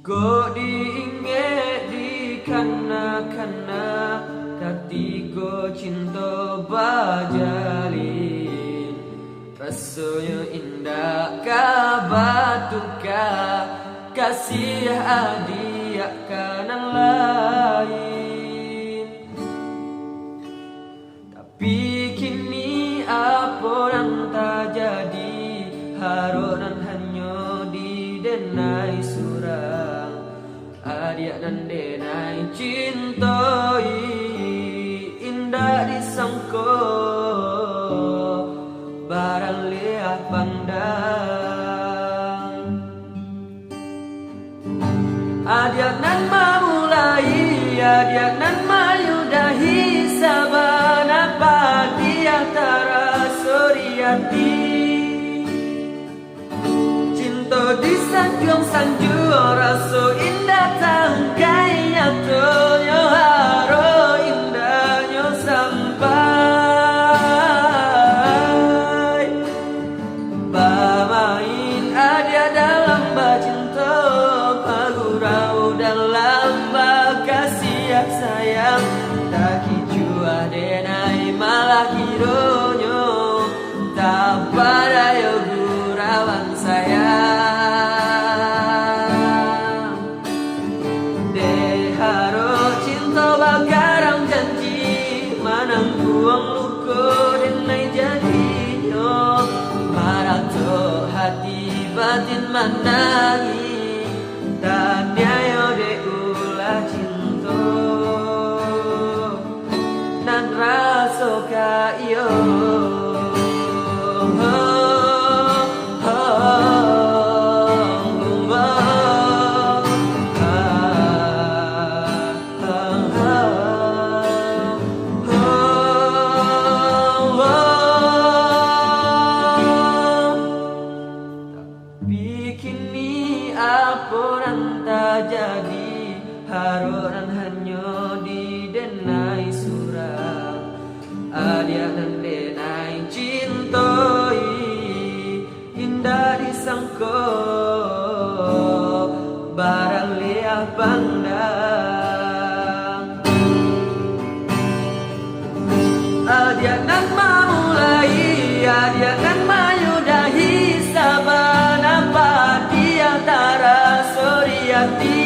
Ko diinget di kana-kana katiko cinta bajalin, rasanya indah kabatuka kasih adia kanan lain. Tapi kini apa yang tak jadi, haronan hanya didenai surang, adia dan denai cintai, indah disangko barang lihat pandang. Adia nan memulai, adia nan menyudahi, saban apa di antara soriati. Cinta disanjung-sanjung, rasa indah tangkai nyatonya, haro indahnya sampai. Pamain adia dalam bacinta, pagurau dalam bakasih sayang, tak kijua denai malah kironyo, tak pada yo gurawan sayang. Deharo cinta bakarang janji, manang buang luka denai jadinya, marato hati batin mandangi, tanya de ulah cinta nan raso ka iyo. Bikini apa yang tak jadi, haronan hanya didenai surang, adia dan denai cintai, indah disangko barang lihat pandang. Adia nan memulai, adia nan menyudahi, saban apa di antara soriati.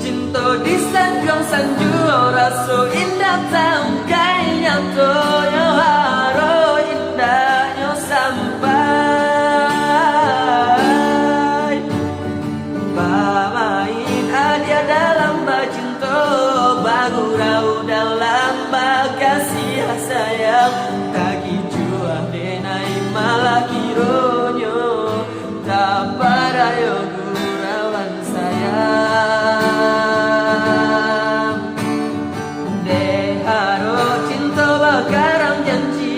Cinta disanjung-sanjung, rasa indah tangkai nyatonya, haro indahnya sampai. Pamain adia dalam bacinta, bagurau dalam bakasih sayang, tak kijua denai malah kironyo, tak pada yo gurawan sayang. Deharo cinta bakarang janji,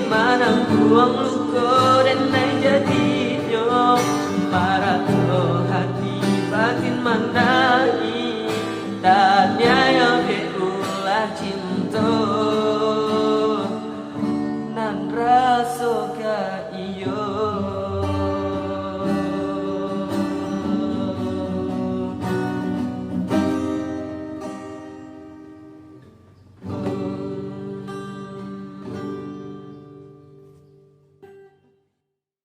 manang buang luka denai jadinya, marato hati batin mandangi, tanya yo de ulah cinta nan raso ka iyo.